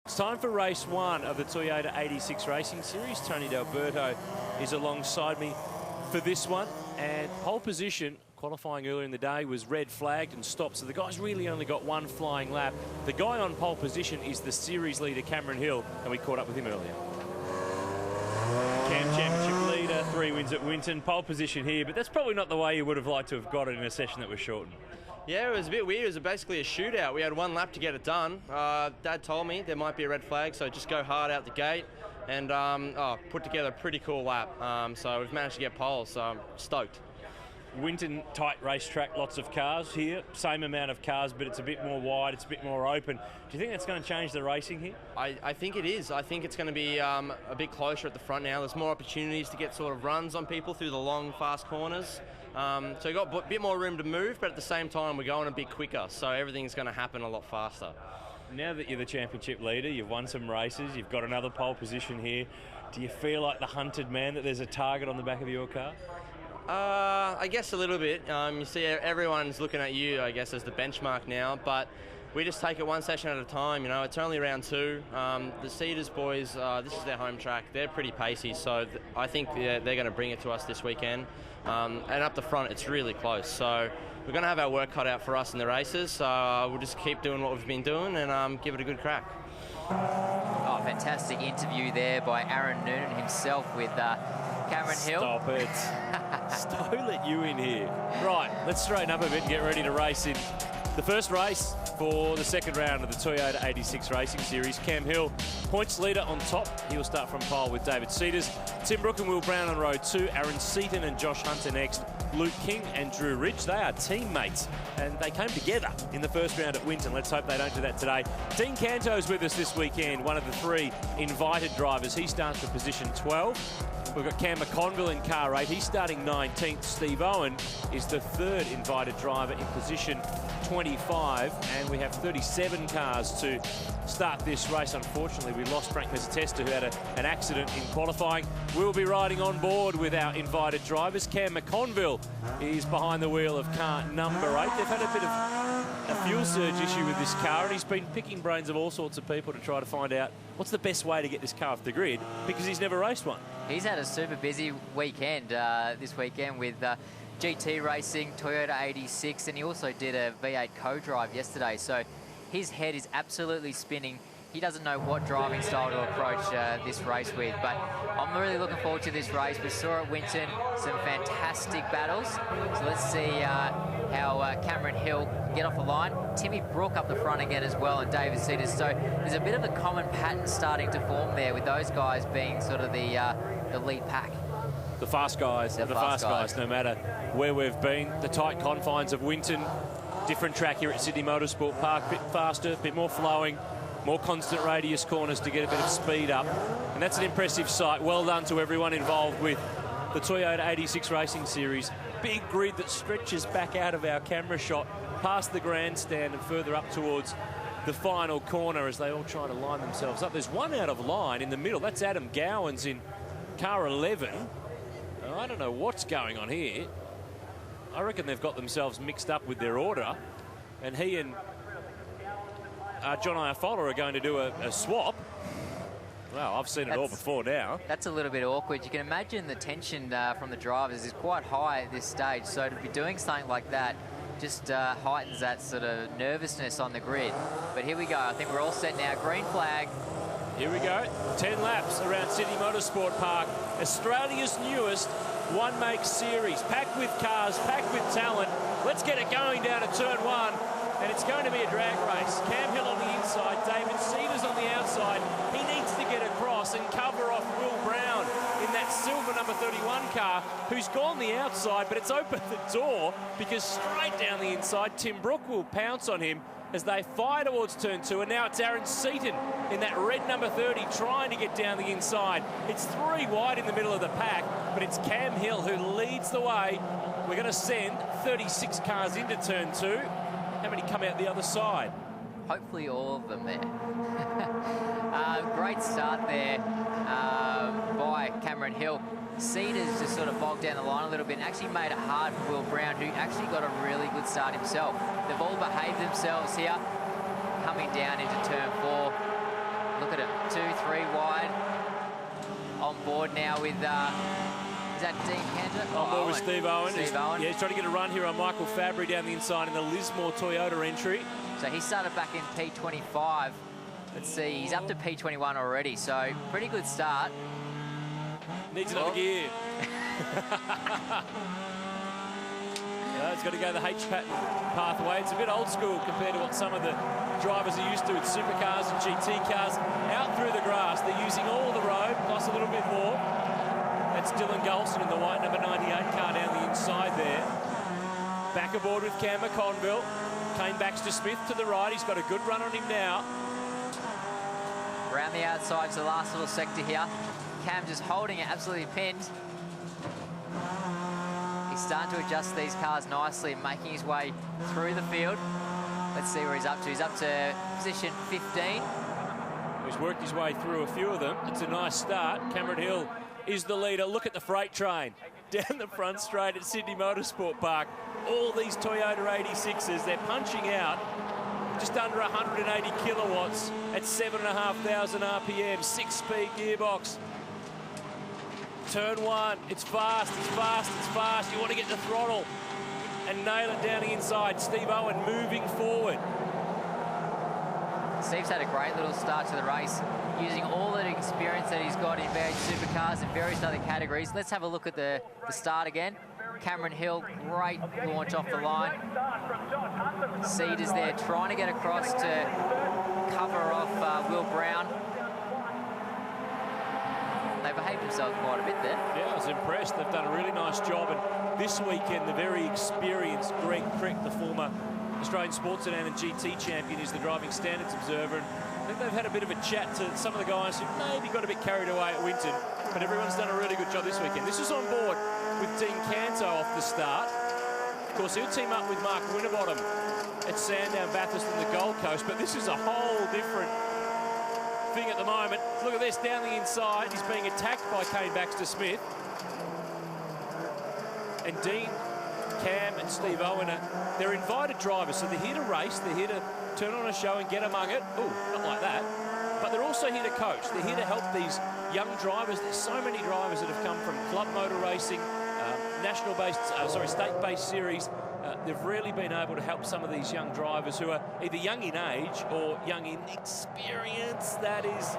It's time for race one of the Toyota 86 Racing Series. Tony D'Alberto is alongside me for this one. And pole position, qualifying earlier in the day, was red flagged and stopped. So the guy's really only got one flying lap. The guy on pole position is the series leader, Cameron Hill, and we caught up with him earlier. Cam Championship leader, 3 wins at Winton, pole position here, but that's probably not the way you would have liked to have got it in a session that was shortened. Yeah, it was a bit weird. It was basically a shootout. We had 1 lap to get it done. Dad told me there might be a red flag, so just go hard out the gate and put together a pretty cool lap. So we've managed to get pole, so I'm stoked. Winton, tight racetrack, lots of cars here. Same amount of cars, but it's a bit more wide, it's a bit more open. Do you think that's going to change the racing here? I think it is. I think it's going to be a bit closer at the front now. There's more opportunities to get sort of runs on people through the long, fast corners. So you've got a bit more room to move, but at the same time, we're going a bit quicker, so everything's going to happen a lot faster. Now that you're the championship leader, you've won some races, you've got another pole position here. Do you feel like the hunted man, that there's a target on the back of your car? I guess a little bit. You see everyone's looking at you, I guess, as the benchmark now, but we just take it one session at a time. You know, it's only round 2. The Cedars boys, this is their home track. They're pretty pacey, so I think they're going to bring it to us this weekend. And up the front, it's really close. So we're going to have our work cut out for us in the races. So we'll just keep doing what we've been doing and give it a good crack. Oh, fantastic interview there by Aaron Noonan himself with Cameron Hill. Stop it. Don't let you in here. Right, let's straighten up a bit and get ready to race in the first race for the second round of the Toyota 86 Racing Series. Cam Hill, points leader on top. He'll start from pole with David Cedars. Tim Brook and Will Brown on row 2. Aaron Seaton and Josh Hunter next. Luke King and Drew Ridge, they are teammates, and they came together in the first round at Winton. Let's hope they don't do that today. Dean Canto's with us this weekend, one of the 3 invited drivers. He starts for position 12. We've got Cam McConville in car 8. He's starting 19th. Steve Owen is the 3rd invited driver in position 25. And we have 37 cars to start this race. Unfortunately, we lost Frank Mezzatesta, who had an accident in qualifying. We'll be riding on board with our invited drivers. Cam McConville is behind the wheel of car number 8. They've had a bit of a fuel surge issue with this car, and he's been picking brains of all sorts of people to try to find out what's the best way to get this car off the grid, because he's never raced one. He's had a super busy weekend this weekend with GT racing, Toyota 86, and he also did a V8 co-drive yesterday. So his head is absolutely spinning. He doesn't know what driving style to approach this race with, but I'm really looking forward to this race. We saw at Winton some fantastic battles. So let's see how Cameron Hill get off the line. Timmy Brook up the front again as well, and David Cedars. So there's a bit of a common pattern starting to form there, with those guys being sort of the lead pack. The fast guys, the fast guys, no matter where we've been. The tight confines of Winton, different track here at Sydney Motorsport Park, a bit faster, a bit more flowing, more constant radius corners to get a bit of speed up. And that's an impressive sight. Well done to everyone involved with the Toyota 86 Racing Series. Big grid that stretches back out of our camera shot, past the grandstand and further up towards the final corner as they all try to line themselves up. There's one out of line in the middle. That's Adam Gowans in car 11. I don't know what's going on here. I reckon they've got themselves mixed up with their order, and he and John Iafola are going to do a swap. Well, I've seen it all before now. That's a little bit awkward. You can imagine the tension from the drivers is quite high at this stage, so to be doing something like that just heightens that sort of nervousness on the grid. But here we go. I think we're all set now. Green flag. Here we go. 10 laps around Sydney Motorsport Park. Australia's newest one-make series. Packed with cars, packed with talent. Let's get it going down to turn 1. And it's going to be a drag race. Cam Hill on the inside, David Cedars on the outside. He needs to get across and cover off Will Brown in that silver number 31 car, who's gone the outside, but it's opened the door, because straight down the inside, Tim Brook will pounce on him as they fire towards turn 2, and now it's Aaron Seaton in that red number 30 trying to get down the inside. It's 3 wide in the middle of the pack, but it's Cam Hill who leads the way. We're going to send 36 cars into turn 2. How many come out the other side? Hopefully all of them there. Great start there by Cameron Hill. Cedars just sort of bogged down the line a little bit and actually made it hard for Will Brown, who actually got a really good start himself. They've all behaved themselves here, coming down into turn 4. Look at him, 2-3 wide. On board now with, is that Dean Cantor? On board with Steve Owen. Steve Owen. Yeah, he's trying to get a run here on Michael Fabry down the inside in the Lismore Toyota entry. So he started back in P25. Let's see, he's up to P21 already, so pretty good start. Needs another gear. He's got to go the H-pattern pathway. It's a bit old school compared to what some of the drivers are used to with supercars and GT cars. Out through the grass, they're using all the road, plus a little bit more. That's Dylan Golson in the white number 98 car down the inside there. Back aboard with Cam McConville. Kane Baxter-Smith to the right. He's got a good run on him now. Around the outside to the last little sector here. Cam just holding it, absolutely pinned. He's starting to adjust these cars nicely and making his way through the field. Let's see where he's up to. He's up to position 15. He's worked his way through a few of them. It's a nice start. Cameron Hill is the leader. Look at the freight train down the front straight at Sydney Motorsport Park. All these Toyota 86s, they're punching out just under 180 kilowatts at 7,500 RPM, 6-speed gearbox. Turn one, it's fast, it's fast, it's fast. You want to get the throttle and nail it down the inside. Steve Owen moving forward. Steve's had a great little start to the race, using all that experience that he's got in various supercars and various other categories. Let's have a look at the start again. Cameron Hill, great launch off the line. Cedars there trying to get across to cover off Will Brown. They behaved themselves quite a bit there. Yeah, I was impressed. They've done a really nice job. And this weekend, the very experienced Greg Crick, the former Australian Sports Sedan and GT champion, is the driving standards observer. And I think they've had a bit of a chat to some of the guys who maybe got a bit carried away at Winton. But everyone's done a really good job this weekend. This is on board with Dean Canto off the start. Of course, he'll team up with Mark Winterbottom at Sandown, Bathurst and the Gold Coast. But this is a whole different thing at the moment. Look at this, down the inside. He's being attacked by Kane Baxter-Smith. And Dean, Cam and Steve Owen, they're invited drivers, so they're here to race, they're here to turn on a show and get among it. Oh, not like that. But they're also here to coach. They're here to help these young drivers. There's so many drivers that have come from club motor racing, state-based series. They've really been able to help some of these young drivers who are either young in age or young in experience. That is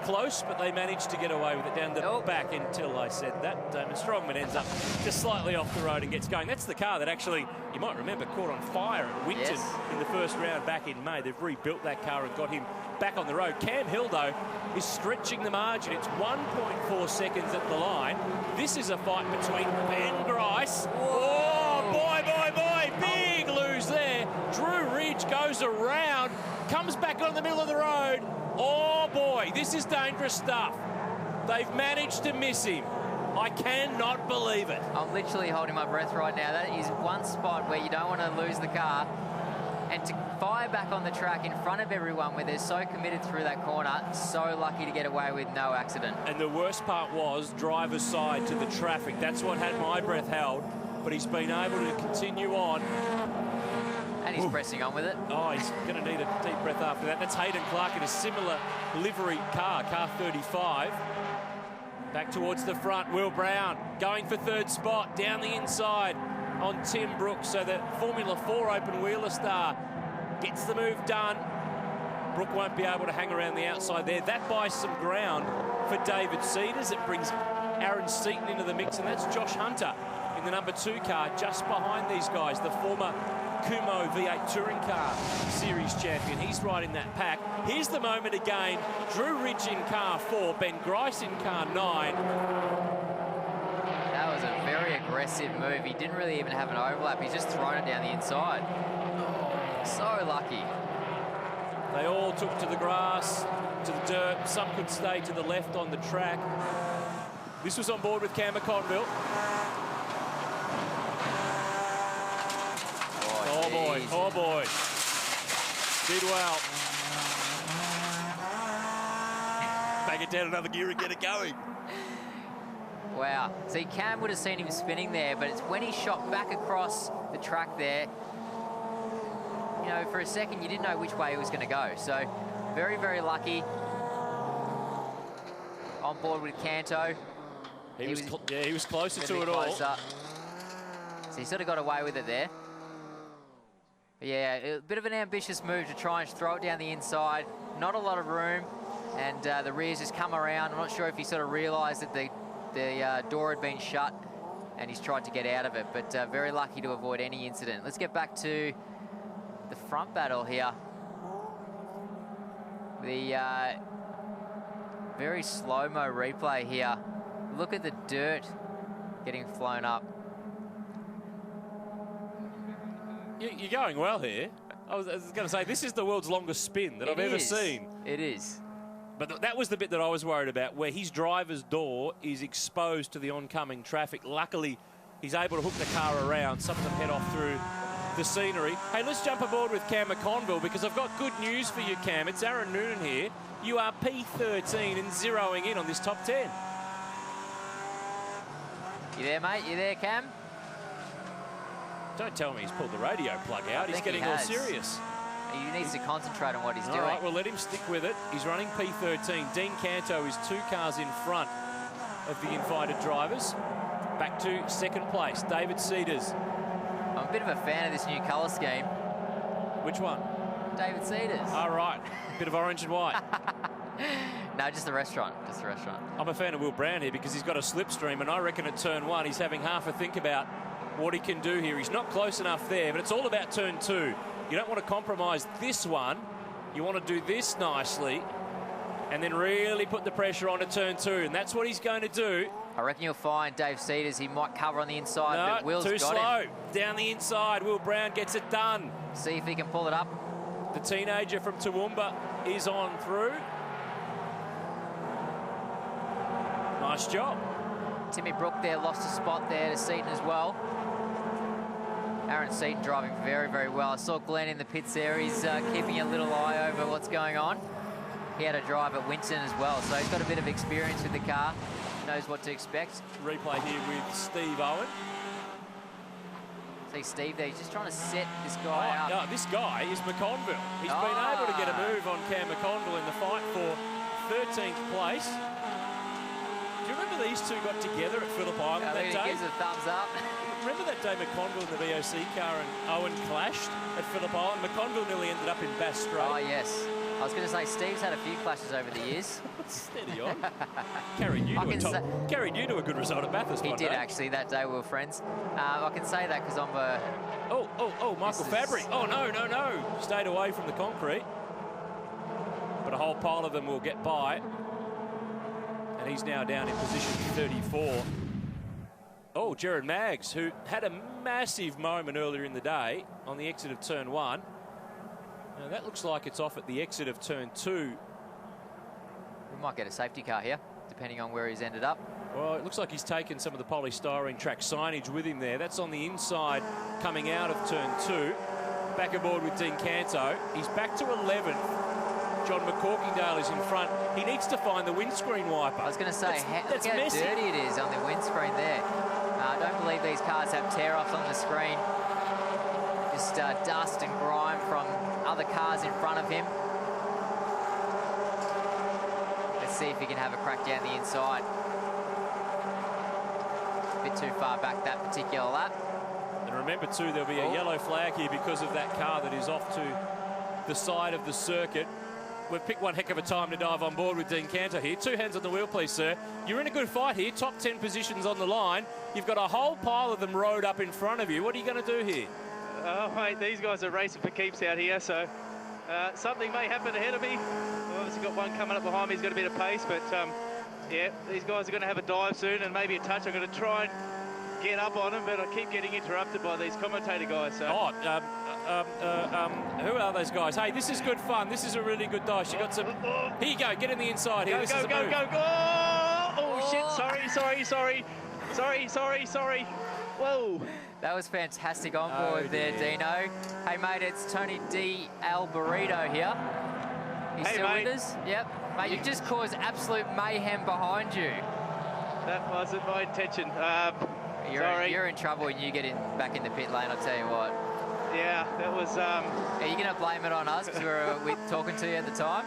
close, but they managed to get away with it down the back until I said that. Damon Strongman ends up just slightly off the road and gets going. That's the car that actually, you might remember, caught on fire at Winton in the first round back in May. They've rebuilt that car and got him back on the road. Cam Hill, though, is stretching the margin. It's 1.4 seconds at the line. This is a fight between Ben Grice. Oh, boy, boy, boy. Big lose there. Drew Ridge goes around, comes back on the middle of the road. Oh, boy, this is dangerous stuff. They've managed to miss him. I cannot believe it. I'm literally holding my breath right now. That is one spot where you don't want to lose the car. And to fire back on the track in front of everyone where they're so committed through that corner, so lucky to get away with no accident. And the worst part was driver's side to the traffic. That's what had my breath held. But he's been able to continue on. And he's pressing on with it. Oh, he's going to need a deep breath after that. That's Hayden Clark in a similar livery car 35. Back towards the front, Will Brown going for third spot, down the inside on Tim Brooks. So the Formula 4 open wheeler star gets the move done. Brooke won't be able to hang around the outside there. That buys some ground for David Cedars. It brings Aaron Seaton into the mix, and that's Josh Hunter in the number 2 car just behind these guys, the former Kumo V8 Touring Car Series champion. He's right in that pack. Here's the moment again. Drew Ridge in car 4, Ben Grice in car 9. That was a very aggressive move. He didn't really even have an overlap. He's just thrown it down the inside. So lucky. They all took to the grass, to the dirt. Some could stay to the left on the track. This was on board with Cam McConville. Oh boy, oh boy. Did well. Back it down another gear and get it going. Wow. See, Cam would have seen him spinning there, but it's when he shot back across the track there, you know, for a second you didn't know which way he was going to go. So very, very lucky. on board with Canto. He was closer to it all. So he sort of got away with it there. But yeah, a bit of an ambitious move to try and throw it down the inside. Not a lot of room, and the rears just come around. I'm not sure if he sort of realised that the door had been shut, and he's tried to get out of it, but very lucky to avoid any incident. Let's get back to the front battle here. The very slow-mo replay here. Look at the dirt getting flown up. You're going well here. I was going to say, this is the world's longest spin that I've ever seen. It is. But that was the bit that I was worried about, where his driver's door is exposed to the oncoming traffic. Luckily, he's able to hook the car around, some of them head off through the scenery. Hey, let's jump aboard with Cam McConville, because I've got good news for you, Cam. It's Aaron Noonan here. You are P13 and zeroing in on this top 10. You there, mate? You there, Cam? Don't tell me he's pulled the radio plug out. He's getting all serious. He needs to concentrate on what he's doing. All right, well, let him stick with it. He's running P13. Dean Canto is 2 cars in front of the invited drivers. Back to second place, David Cedars. I'm a bit of a fan of this new colour scheme. Which one? David Cedars. All right, a bit of orange and white. No, just the restaurant, just the restaurant. I'm a fan of Will Brown here because he's got a slipstream, and I reckon at turn 1 he's having half a think about what he can do here. He's not close enough there, but it's all about turn 2. You don't want to compromise this one. You want to do this nicely and then really put the pressure on to turn 2, and that's what he's going to do. I reckon you'll find Dave Cedars, he might cover on the inside, no, but Will's too got slow. him. Down the inside, Will Brown gets it done. See if he can pull it up. The teenager from Toowoomba is on through. Nice job. Timmy Brook there lost a spot there to Seaton as well. Aaron Seaton driving very, very well. I saw Glenn in the pits there. He's keeping a little eye over what's going on. He had a drive at Winton as well, so he's got a bit of experience with the car. Knows what to expect. Replay here with Steve Owen. See Steve there, he's just trying to set this guy up. No, this guy is McConville. He's been able to get a move on Cam McConville in the fight for 13th place. Do you remember these two got together at Phillip Island that day? He gives a thumbs up. Remember that day McConville in the VOC car and Owen clashed at Phillip Island? McConville nearly ended up in Bass Strait. Oh, yes. I was going to say, Steve's had a few clashes over the years. Steady on. Carried you to a good result at Bathurst. He did, actually. That day we were friends. I can say that because I'm a... Oh, Michael Fabry. Oh, no. Stayed away from the concrete. But a whole pile of them will get by. And he's now down in position 34. Oh, Jared Maggs, who had a massive moment earlier in the day on the exit of turn 1. Now that looks like it's off at the exit of turn 2. We might get a safety car here, depending on where he's ended up. Well, it looks like he's taken some of the polystyrene track signage with him there. That's on the inside coming out of turn 2. Back aboard with Dean Canto. He's back to 11th. John McCorkingdale is in front. He needs to find the windscreen wiper. I was going to say, that's look how messy. dirty it is on the windscreen there. I don't believe these cars have tear-offs on the screen. Just dust and grime from other cars in front of him. Let's see if he can have a crack down the inside. A bit too far back that particular lap. And remember too, there'll be a yellow flag here because of that car that is off to the side of the circuit. We've picked one heck of a time to dive on board with Dean Canto here. 2 hands on the wheel, please, sir. You're in a good fight here. Top 10 positions on the line. You've got a whole pile of them rode up in front of you. What are you going to do here? Oh, mate, these guys are racing for keeps out here, so something may happen ahead of me. I've obviously got one coming up behind me. He's got a bit of pace, but yeah, these guys are going to have a dive soon and maybe a touch. I'm going to try and get up on them, but I keep getting interrupted by these commentator guys. So. Who are those guys? Hey, this is good fun. This is a really good dive. You got some. Here you go. Get in the inside here. Go. Oh, shit. Sorry. Whoa. That was fantastic on board there, Dino. Hey, mate, it's Tony D. Alberito here. You still mate. with us? Yep. Mate, you just caused absolute mayhem behind you. That wasn't my intention. Sorry. You're in trouble when you get back in the pit lane, I'll tell you what. Yeah, that was... Are you going to blame it on us because we were talking to you at the time?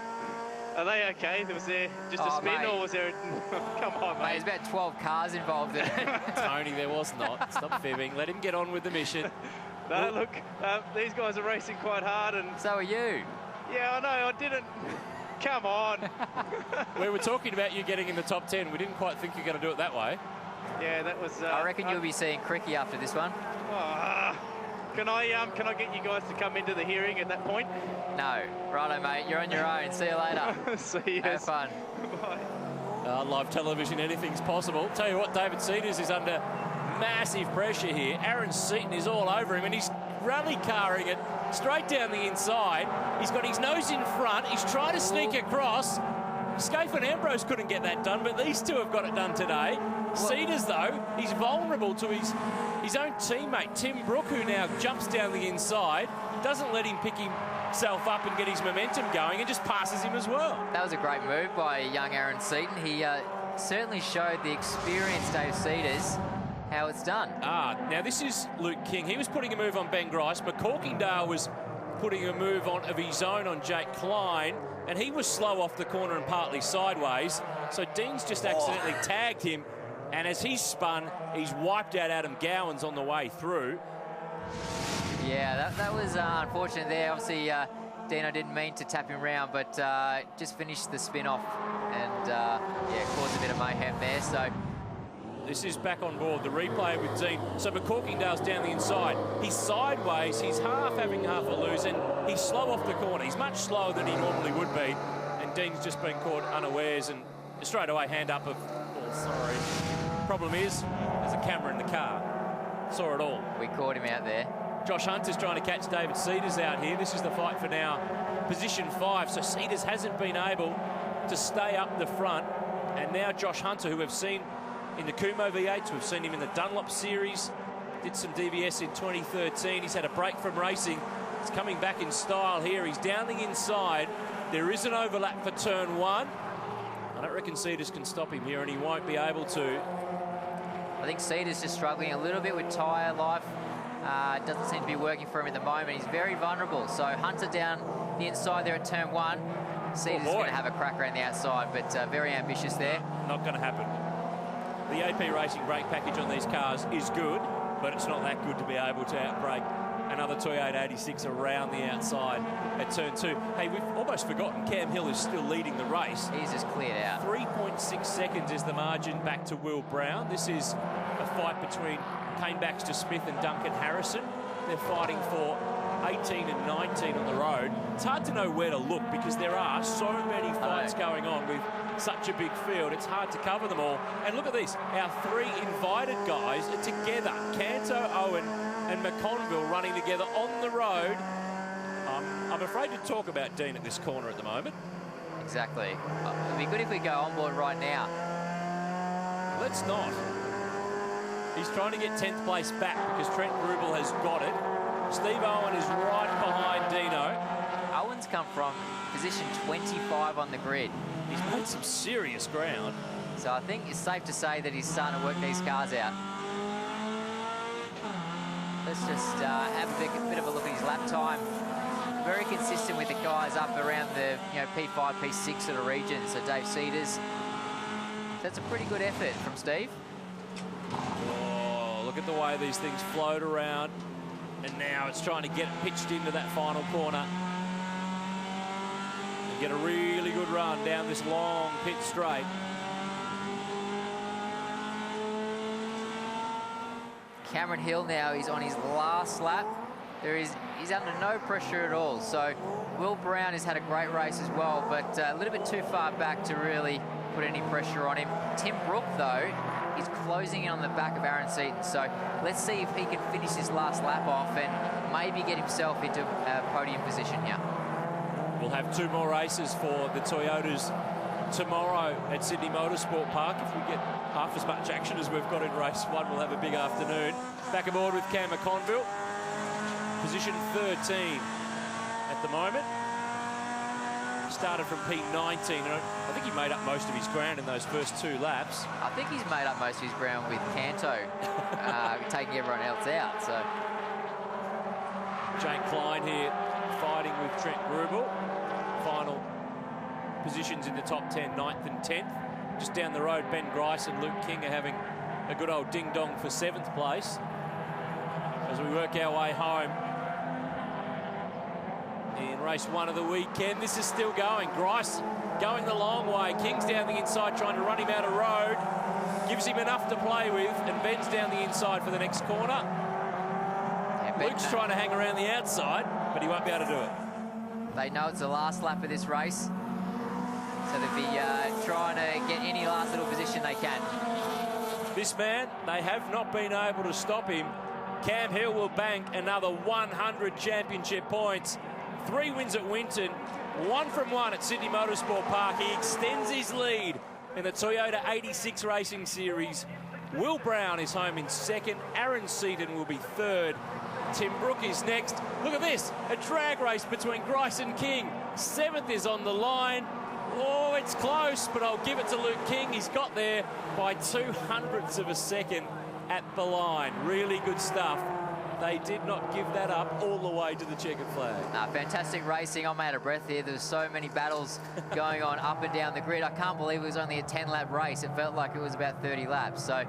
Are they okay? Was there just a spin, mate. or was there? Come on, Mate, mate. there's about 12 cars involved in it. Tony, there was not. Stop fibbing. Let him get on with the mission. No, look, these guys are racing quite hard, and So are you. yeah, I know. I didn't. Come on. We were talking about you getting in the top 10. We didn't quite think you were going to do it that way. Yeah, that was. I reckon you'll be seeing Cricky after this one. Can I get you guys to come into the hearing at that point? No. Righto, mate. You're on your own. See you later. See you. Have fun. Bye. Live television, anything's possible. Tell you what, David Cedars is under massive pressure here. Aaron Seaton is all over him, and he's rally carring it straight down the inside. He's got his nose in front. He's trying to sneak across. Scaife and Ambrose couldn't get that done, but these two have got it done today. Cedars, though, he's vulnerable to his own teammate, Tim Brook, who now jumps down the inside, doesn't let him pick himself up and get his momentum going, and just passes him as well. That was a great move by young Aaron Seaton. He certainly showed the experienced Dave Cedars how it's done. Now this is Luke King. He was putting a move on Ben Grice. McCorkingdale was putting a move on of his own on Jake Klein, and he was slow off the corner and partly sideways. So Dean's just accidentally tagged him, and as he spun, he's wiped out Adam Gowans on the way through. Yeah, that was unfortunate there. Obviously, Dino didn't mean to tap him round, but just finished the spin off and yeah, caused a bit of mayhem there. So this is back on board, the replay with Dean. So McCorkingdale's down the inside. He's sideways, he's having half a lose, and he's slow off the corner. He's much slower than he normally would be, and Dean's just been caught unawares, and straight away hand up of, oh, sorry. Problem is, there's a camera in the car. Saw it all. we caught him out there. Josh Hunter's trying to catch David Cedars out here. This is the fight for now, position 5. So Cedars hasn't been able to stay up the front. And now Josh Hunter, who we've seen in the Kumo V8s, we've seen him in the Dunlop Series, did some DVS in 2013. He's had a break from racing. He's coming back in style here. He's down the inside. There is an overlap for turn 1. I don't reckon Cedars can stop him here, and he won't be able to. I think Cedars just struggling a little bit with tyre life. Doesn't seem to be working for him at the moment. He's very vulnerable. So Hunter down the inside there at turn 1. Cedars is going to have a crack around the outside, but very ambitious there. Not going to happen. The AP Racing brake package on these cars is good, but it's not that good to be able to outbrake another Toyota 86 around the outside at turn 2. Hey, we've almost forgotten Cam Hill is still leading the race. He's just cleared out. 3.6 seconds is the margin back to Will Brown. This is a fight between Kane Baxter-Smith and Duncan Harrison. They're fighting for 18 and 19 on the road. It's hard to know where to look because there are so many fights going on with such a big field. It's hard to cover them all. And look at this. Our 3 invited guys are together. Canto, Owen and McConville running together on the road. I'm afraid to talk about Dean at this corner at the moment. Exactly. It'd be good if we go on board right now. Let's not. He's trying to get 10th place back because Trent Grubel has got it. Steve Owen is right behind Dino. Owen's come from position 25 on the grid. He's made some serious ground. So I think it's safe to say that he's starting to work these cars out. Let's just have a bit of a look at his lap time. Very consistent with the guys up around the P5, P6 sort of region. So Dave Cedars, that's a pretty good effort from Steve. Oh, look at the way these things float around. And now it's trying to get it pitched into that final corner. And get a really good run down this long pit straight. Cameron Hill now is on his last lap. He's under no pressure at all. So Will Brown has had a great race as well, but a little bit too far back to really put any pressure on him. Tim Brook, though, is closing in on the back of Aaron Seaton. So let's see if he can finish his last lap off and maybe get himself into podium position here. We'll have 2 more races for the Toyotas tomorrow at Sydney Motorsport Park. If we get half as much action as we've got in race 1, we'll have a big afternoon. Back aboard with Cam McConville. Position 13 at the moment. Started from P19, and I think he made up most of his ground in those first 2 laps. I think he's made up most of his ground with Canto taking everyone else out. So Jake Klein here fighting with Trent Grubel. Final positions in the top 10, 9th and 10th. Just down the road, Ben Grice and Luke King are having a good old ding-dong for 7th place. As we work our way home in race 1 of the weekend. This is still going. Grice going the long way. King's down the inside trying to run him out of road. Gives him enough to play with, and Ben's down the inside for the next corner. Yeah, Luke's trying to hang around the outside, but he won't be able to do it. They know it's the last lap of this race, so they'll be trying to get any last little position they can. This man, they have not been able to stop him. Cam Hill will bank another 100 championship points. 3 wins at Winton, 1 from 1 at Sydney Motorsport Park. He extends his lead in the Toyota 86 Racing Series. Will Brown is home in 2nd. Aaron Seaton will be 3rd. Tim Brook is next. Look at this, a drag race between Grice and King. 7th is on the line. Oh, it's close, but I'll give it to Luke King. He's got there by 0.02 of a second at the line. Really good stuff. They did not give that up all the way to the checkered flag. Fantastic racing. I'm out of breath here. There's so many battles going on up and down the grid. I can't believe it was only a 10-lap race. It felt like it was about 30 laps. So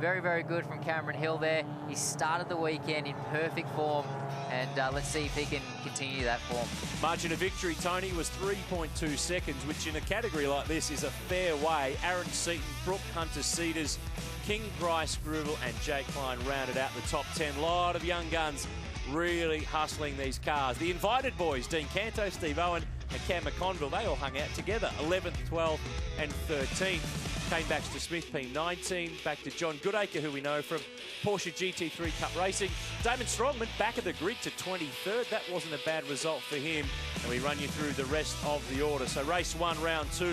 very, very good from Cameron Hill there. He started the weekend in perfect form, and let's see if he can continue that form. Margin of victory, Tony, was 3.2 seconds, which in a category like this is a fair way. Aaron Seaton, Brooke Hunter Cedars, King, Grice, Grubel and Jake Klein rounded out the top 10. A lot of young guns really hustling these cars. The invited boys, Dean Canto, Steve Owen and Cam McConville, they all hung out together. 11th, 12th and 13th. Kane Baxter-Smith P19, back to John Goodacre, who we know from Porsche GT3 Cup Racing. Damon Strongman back of the grid to 23rd. That wasn't a bad result for him. And we run you through the rest of the order. So race 1, round 2.